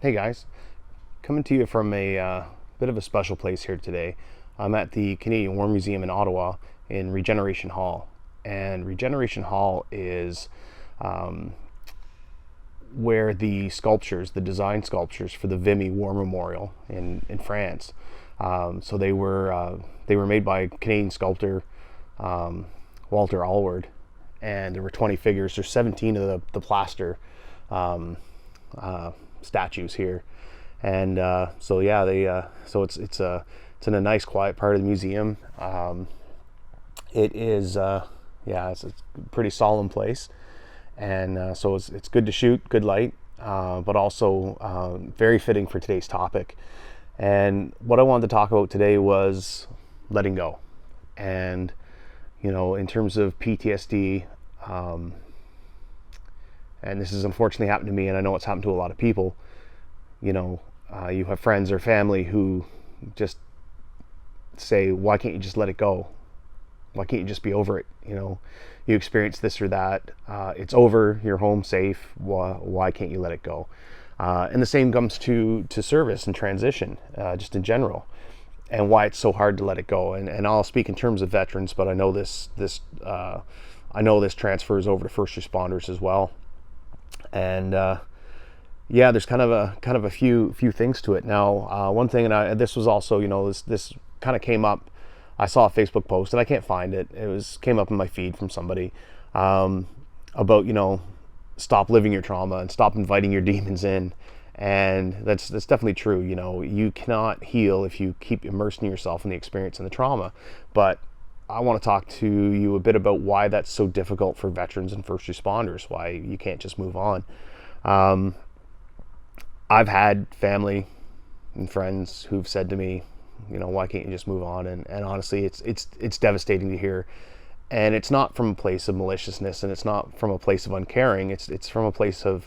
Hey guys, coming to you from a bit of a special place here today. I'm at the Canadian War Museum in Ottawa in Regeneration Hall. And Regeneration Hall is where the sculptures, the design sculptures for the Vimy War Memorial in France. So they were made by Canadian sculptor Walter Allward, and there were 20 figures. There's 17 of the plaster um, statues here, and so yeah, it's in a nice quiet part of the museum. It is yeah, it's a pretty solemn place, and so it's good to shoot, good light, but also very fitting for today's topic. And what I wanted to talk about today was letting go, and in terms of PTSD. And this has unfortunately happened to me, and I know it's happened to a lot of people. You have friends or family who just say, why can't you just let it go? Why can't you just be over it? You experience this or that, it's over, you're home safe, why can't you let it go? And the same comes to service and transition, just in general, and why it's so hard to let it go. And I'll speak in terms of veterans, but I know this transfers over to first responders as well. And yeah, there's kind of a few things to it. Now, one thing, and this was also, this kind of came up. I saw a Facebook post, and I can't find it. Came up in my feed from somebody about stop living your trauma and stop inviting your demons in. And that's definitely true. You cannot heal if you keep immersing yourself in the experience and the trauma. But I want to talk to you a bit about why that's so difficult for veterans and first responders, why you can't just move on. I've had family and friends who've said to me, why can't you just move on? And honestly, it's devastating to hear. And it's not from a place of maliciousness, and it's not from a place of uncaring. It's from a place of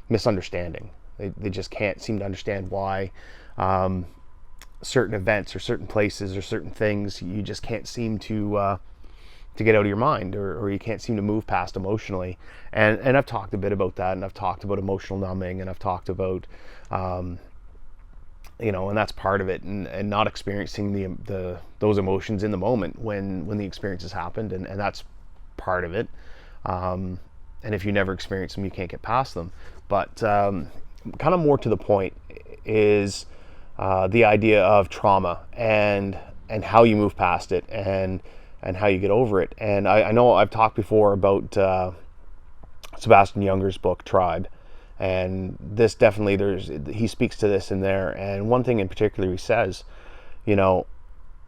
misunderstanding. They just can't seem to understand why certain events or certain places or certain things you just can't seem to get out of your mind, or you can't seem to move past emotionally. And I've talked a bit about that, and I've talked about emotional numbing, and I've talked about and that's part of it, and not experiencing those emotions in the moment when the experience has happened, and that's part of it. And if you never experience them, you can't get past them. But kind of more to the point is the idea of trauma and how you move past it, and how you get over it. And I know I've talked before about Sebastian Junger's book Tribe, and this definitely, he speaks to this in there. And one thing in particular he says,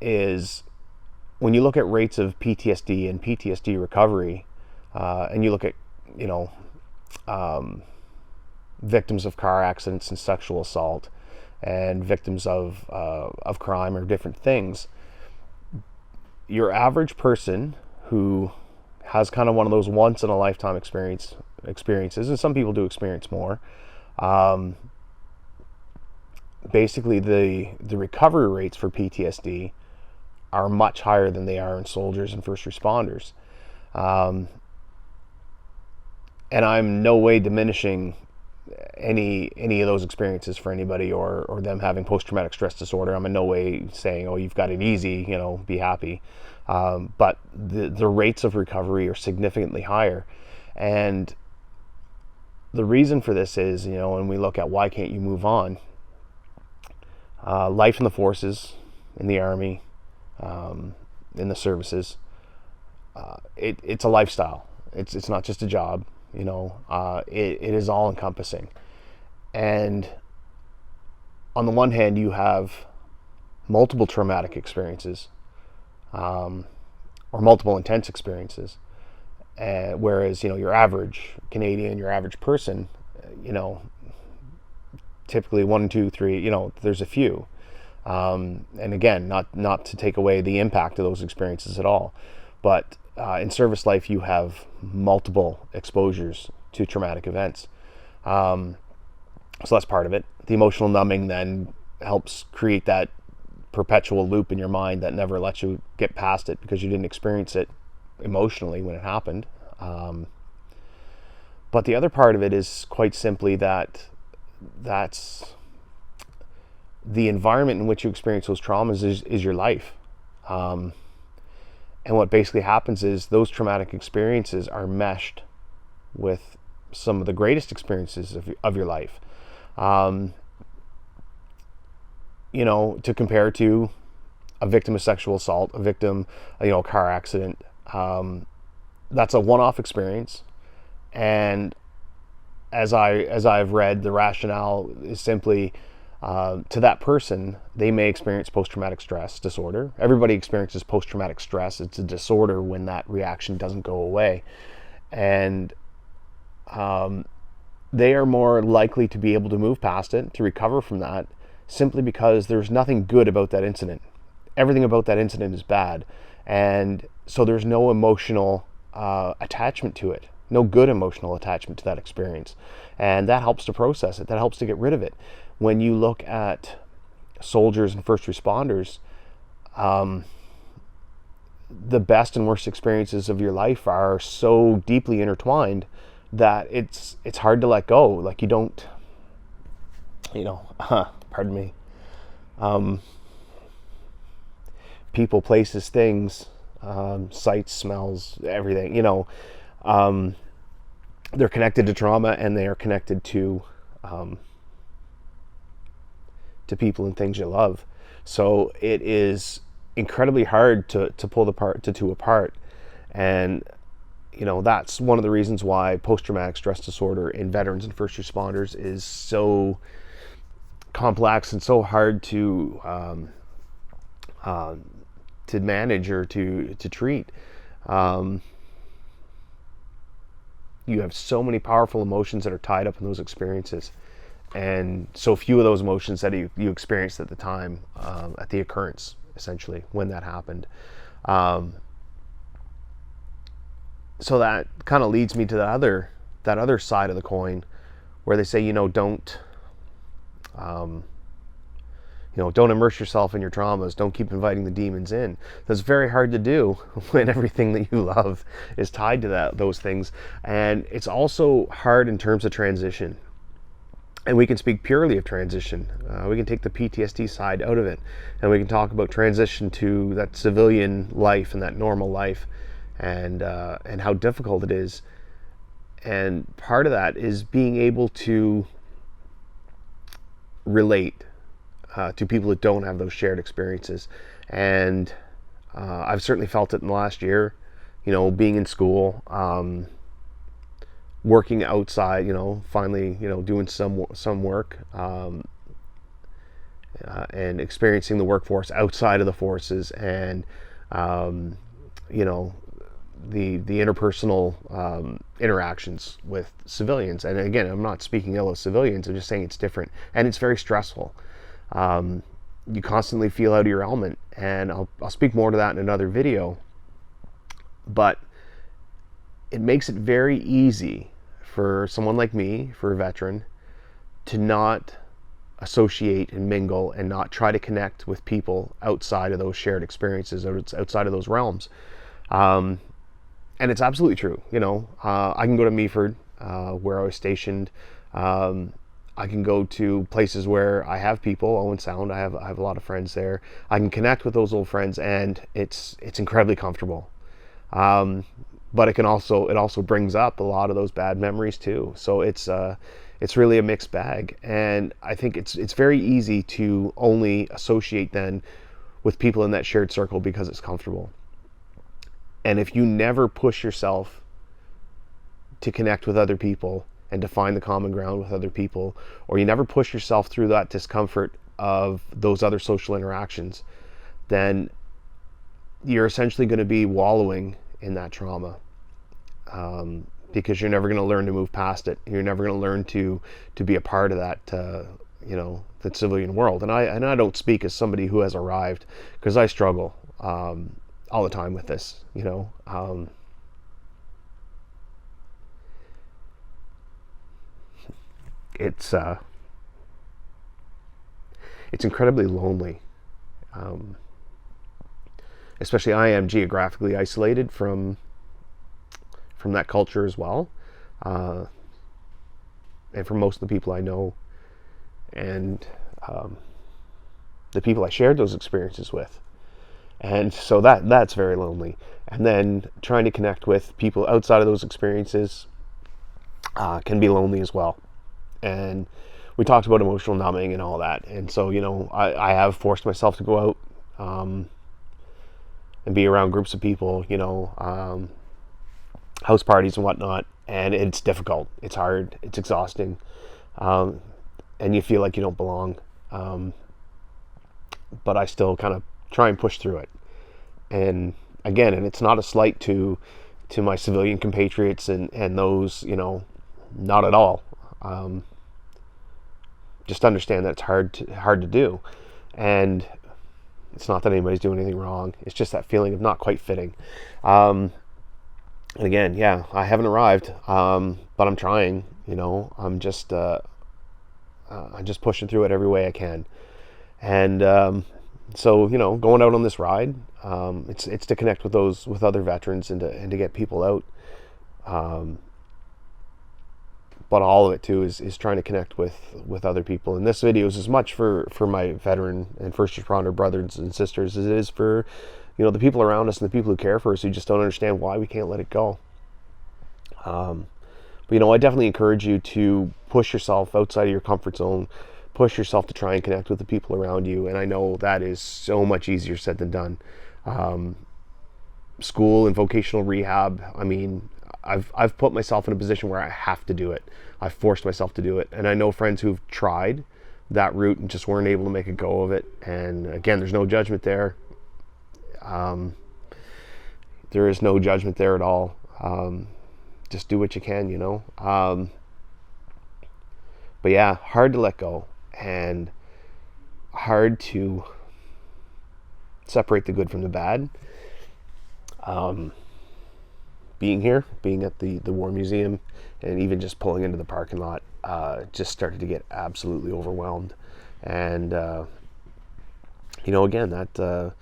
is when you look at rates of PTSD and PTSD recovery, and you look at victims of car accidents and sexual assault, and victims of crime or different things, your average person who has kind of one of those once in a lifetime experiences, and some people do experience more, basically the recovery rates for PTSD are much higher than they are in soldiers and first responders. And I'm no way diminishing any of those experiences for anybody, or them having post-traumatic stress disorder. I'm in no way saying, oh, you've got it easy, be happy. But the rates of recovery are significantly higher. And the reason for this is, when we look at why can't you move on, life in the forces, in the army, in the services, it's a lifestyle. It's not just a job. It is all encompassing. And on the one hand, you have multiple traumatic experiences, or multiple intense experiences. Whereas, your average Canadian, your average person, typically 1, 2, 3, there's a few. And again, not to take away the impact of those experiences at all, but in service life, you have multiple exposures to traumatic events. So that's part of it. The emotional numbing then helps create that perpetual loop in your mind that never lets you get past it, because you didn't experience it emotionally when it happened. But the other part of it is quite simply that that's the environment in which you experience those traumas is your life. And what basically happens is those traumatic experiences are meshed with some of the greatest experiences of your life. To compare to a victim of sexual assault, a victim, car accident, that's a one-off experience. And as I've read, the rationale is simply, to that person, they may experience post-traumatic stress disorder. Everybody experiences post-traumatic stress. It's a disorder when that reaction doesn't go away. And they are more likely to be able to move past it, to recover from that, simply because there's nothing good about that incident. Everything about that incident is bad. And so there's no emotional attachment to it, no good emotional attachment to that experience. And that helps to process it, that helps to get rid of it. When you look at soldiers and first responders, the best and worst experiences of your life are so deeply intertwined that it's hard to let go. Like, you don't, pardon me, people, places, things, sights, smells, everything, they're connected to trauma, and they are connected to people and things you love. So it is incredibly hard to pull the two apart. And that's one of the reasons why post-traumatic stress disorder in veterans and first responders is so complex and so hard to manage or to treat. You have so many powerful emotions that are tied up in those experiences, and so few of those emotions that you experienced at the time, at the occurrence, essentially, when that happened. So that kind of leads me to that other side of the coin, where they say, don't immerse yourself in your traumas. Don't keep inviting the demons in. That's very hard to do when everything that you love is tied to those things. And it's also hard in terms of transition. And we can speak purely of transition. We can take the PTSD side out of it, and we can talk about transition to that civilian life and that normal life, and how difficult it is. And part of that is being able to relate to people that don't have those shared experiences. And I've certainly felt it in the last year, being in school, working outside, finally, doing some work, and experiencing the workforce outside of the forces, and the interpersonal interactions with civilians. And again, I'm not speaking ill of civilians, I'm just saying it's different, and it's very stressful. You constantly feel out of your element, and I'll speak more to that in another video. But it makes it very easy for someone like me, for a veteran, to not associate and mingle and not try to connect with people outside of those shared experiences, outside of those realms. And it's absolutely true. I can go to Meaford, where I was stationed. I can go to places where I have people, Owen Sound. I have a lot of friends there. I can connect with those old friends, and it's incredibly comfortable. But it also brings up a lot of those bad memories too. So it's really a mixed bag, and I think it's very easy to only associate then with people in that shared circle because it's comfortable. And if you never push yourself to connect with other people and to find the common ground with other people, or you never push yourself through that discomfort of those other social interactions, then you're essentially going to be wallowing in that trauma, because you're never going to learn to move past it. You're never going to learn to be a part of that, the civilian world. And I don't speak as somebody who has arrived, because I struggle all the time with this. It's incredibly lonely. Especially, I am geographically isolated from that culture as well, and for most of the people I know, and the people I shared those experiences with. And so that's very lonely. And then trying to connect with people outside of those experiences can be lonely as well. And we talked about emotional numbing and all that. And so, I have forced myself to go out and be around groups of people, house parties and whatnot. And it's difficult. It's hard. It's exhausting. And you feel like you don't belong. But I still kind of try and push through it. And again, and it's not a slight to my civilian compatriots and those, not at all. Just understand that it's hard to do. And it's not that anybody's doing anything wrong. It's just that feeling of not quite fitting. And again, yeah, I haven't arrived, but I'm trying. I'm just pushing through it every way I can. And so going out on this ride, it's to connect with other veterans and to get people out. But all of it too is trying to connect with other people. And this video is as much for my veteran and first responder brothers and sisters as it is for the people around us and the people who care for us, who just don't understand why we can't let it go. But I definitely encourage you to push yourself outside of your comfort zone, push yourself to try and connect with the people around you. And I know that is so much easier said than done. School and vocational rehab, I mean, I've put myself in a position where I have to do it. I've forced myself to do it. And I know friends who've tried that route and just weren't able to make a go of it. And again, there's no judgment there. There is no judgment there at all. Just do what you can, But yeah, hard to let go and hard to separate the good from the bad. Being at the War Museum, and even just pulling into the parking lot, just started to get absolutely overwhelmed. And again, that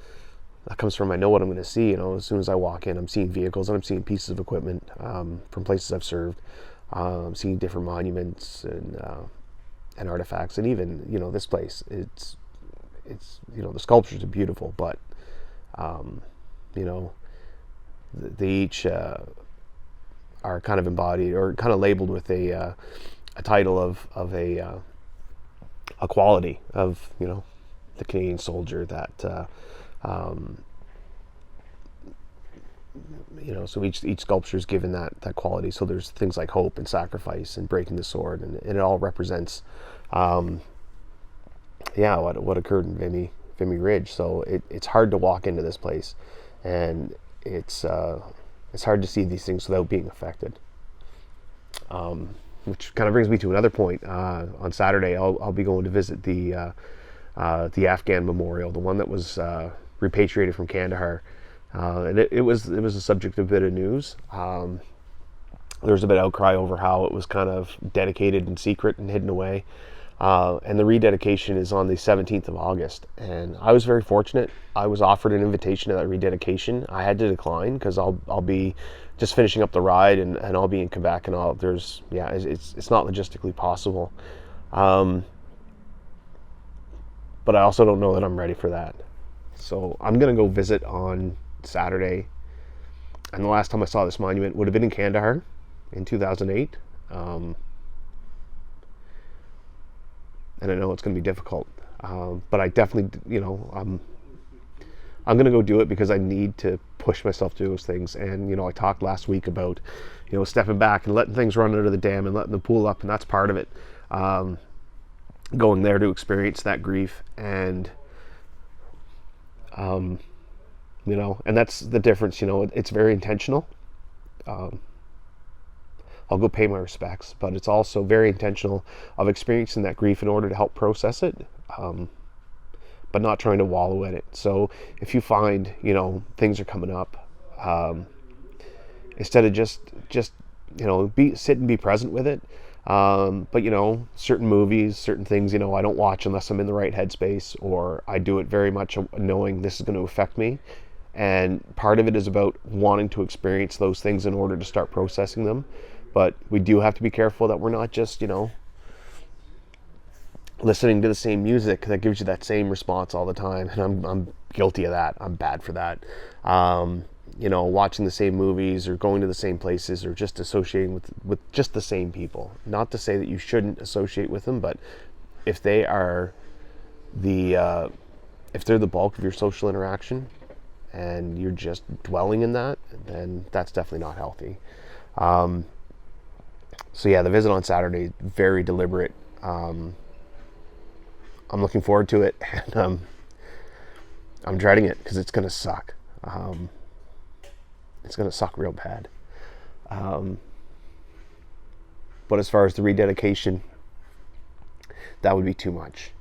comes from, I know what I'm going to see. As soon as I walk in, I'm seeing vehicles and I'm seeing pieces of equipment from places I've served. I'm seeing different monuments and artifacts, and even this place. It's the sculptures are beautiful, but they each are kind of embodied or kind of labeled with a title of a quality of the Canadian soldier that so each sculpture is given that quality. So there's things like hope and sacrifice and breaking the sword, and it all represents what occurred in Vimy Ridge. So it's hard to walk into this place, and it's hard to see these things without being affected. Which kind of brings me to another point. On Saturday, I'll be going to visit the Afghan Memorial, the one that was repatriated from Kandahar, and it was a subject of a bit of news. There was a bit of outcry over how it was kind of dedicated in secret and hidden away. And the rededication is on the 17th of August. And I was very fortunate. I was offered an invitation to that rededication. I had to decline because I'll be just finishing up the ride and I'll be in Quebec and it's not logistically possible. But I also don't know that I'm ready for that. So I'm going to go visit on Saturday. And the last time I saw this monument would have been in Kandahar in 2008. And I know it's going to be difficult, but I definitely, I'm going to go do it because I need to push myself to those things. And, I talked last week about, stepping back and letting things run under the dam and letting them pool up, and that's part of it. Going there to experience that grief and, and that's the difference, it's very intentional. I'll go pay my respects, but it's also very intentional of experiencing that grief in order to help process it, but not trying to wallow in it. So if you find, things are coming up, instead of just sit and be present with it. But certain movies, certain things, I don't watch unless I'm in the right headspace, or I do it very much knowing this is going to affect me. And part of it is about wanting to experience those things in order to start processing them. But we do have to be careful that we're not just, listening to the same music that gives you that same response all the time. And I'm guilty of that. I'm bad for that. Watching the same movies or going to the same places or just associating with just the same people. Not to say that you shouldn't associate with them, but if they are if they're the bulk of your social interaction and you're just dwelling in that, then that's definitely not healthy. So yeah, the visit on Saturday, very deliberate. I'm looking forward to it, and I'm dreading it because it's going to suck. It's going to suck real bad. But as far as the rededication, that would be too much.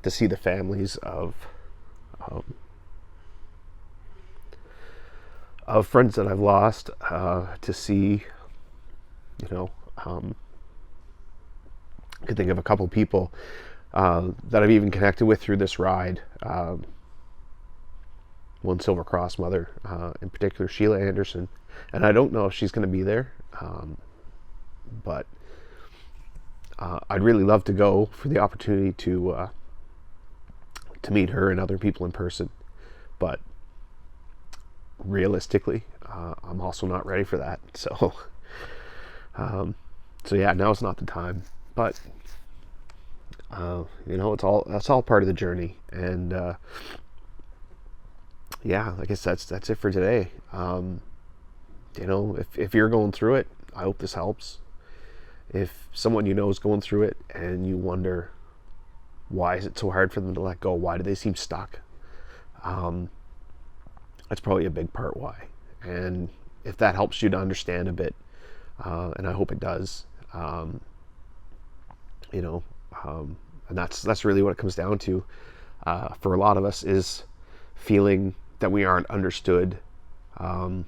To see the families of friends that I've lost, to see, I could think of a couple people that I've even connected with through this ride. One Silver Cross mother, in particular, Sheila Anderson, and I don't know if she's going to be there, but I'd really love to go for the opportunity to meet her and other people in person, but realistically, I'm also not ready for that. So yeah, now's not the time. But that's all part of the journey. And yeah, I guess that's it for today. If you're going through it, I hope this helps. If someone is going through it and you wonder, why is it so hard for them to let go? Why do they seem stuck? That's probably a big part why. And if that helps you to understand a bit, and I hope it does, and that's really what it comes down to, for a lot of us, is feeling that we aren't understood. And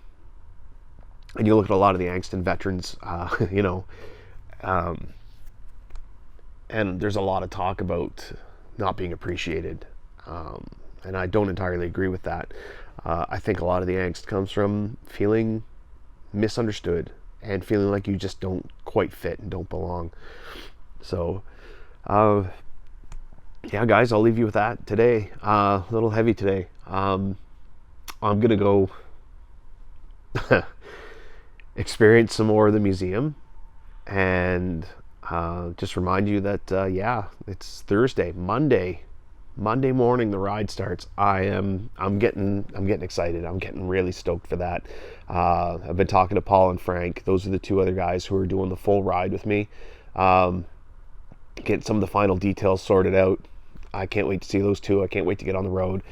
you look at a lot of the angst and veterans, and there's a lot of talk about not being appreciated. And I don't entirely agree with that. I think a lot of the angst comes from feeling misunderstood and feeling like you just don't quite fit and don't belong. So, yeah, guys, I'll leave you with that today. A little heavy today. I'm going to go experience some more of the museum and just remind you that, it's Thursday. Monday morning the ride starts. I'm getting excited. I'm getting really stoked for that. I've been talking to Paul and Frank. Those are the two other guys who are doing the full ride with me. Get some of the final details sorted out. I can't wait to see those two. I can't wait to get on the road.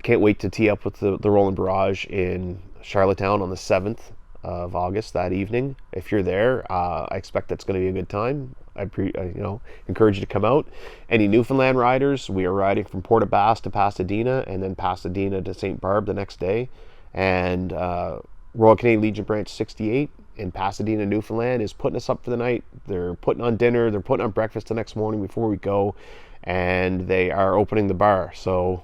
Can't wait to tee up with the Roland Barrage in Charlottetown on the 7th of August that evening. If you're there, I expect that's going to be a good time. I encourage you to come out. Any Newfoundland riders, we are riding from Port aux Basques to Pasadena, and then Pasadena to St. Barb the next day. And Royal Canadian Legion Branch 68 in Pasadena, Newfoundland is putting us up for the night. They're putting on dinner, they're putting on breakfast the next morning before we go, and they are opening the bar. So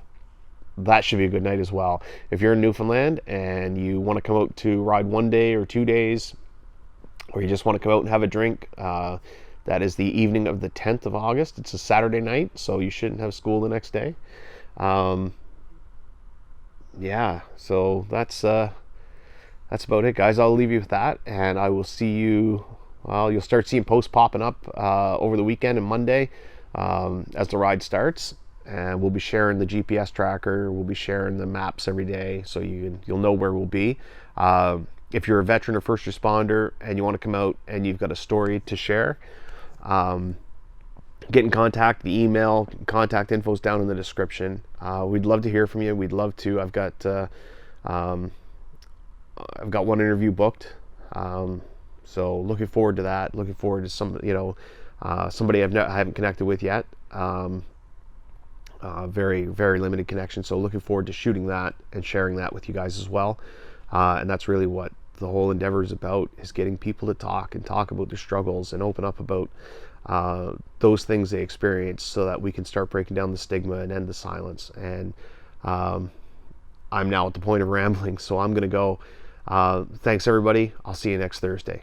that should be a good night as well. If you're in Newfoundland and you want to come out to ride 1 day or 2 days, or you just want to come out and have a drink, that is the evening of the 10th of August. It's a Saturday night, so you shouldn't have school the next day. Yeah, so that's about it, guys. I'll leave you with that, and I will see you. Well, you'll start seeing posts popping up over the weekend and Monday as the ride starts. And we'll be sharing the GPS tracker. We'll be sharing the maps every day, so you'll know where we'll be. If you're a veteran or first responder and you want to come out and you've got a story to share, get in contact. The email, contact info is down in the description. We'd love to hear from you. We'd love to. I've got one interview booked. So looking forward to that. Looking forward to somebody I haven't connected with yet. Very, very limited connection. So looking forward to shooting that and sharing that with you guys as well. And that's really what the whole endeavor is about, is getting people to talk about their struggles and open up about those things they experience, so that we can start breaking down the stigma and end the silence. And I'm now at the point of rambling, so I'm going to go. Thanks, everybody. I'll see you next Thursday.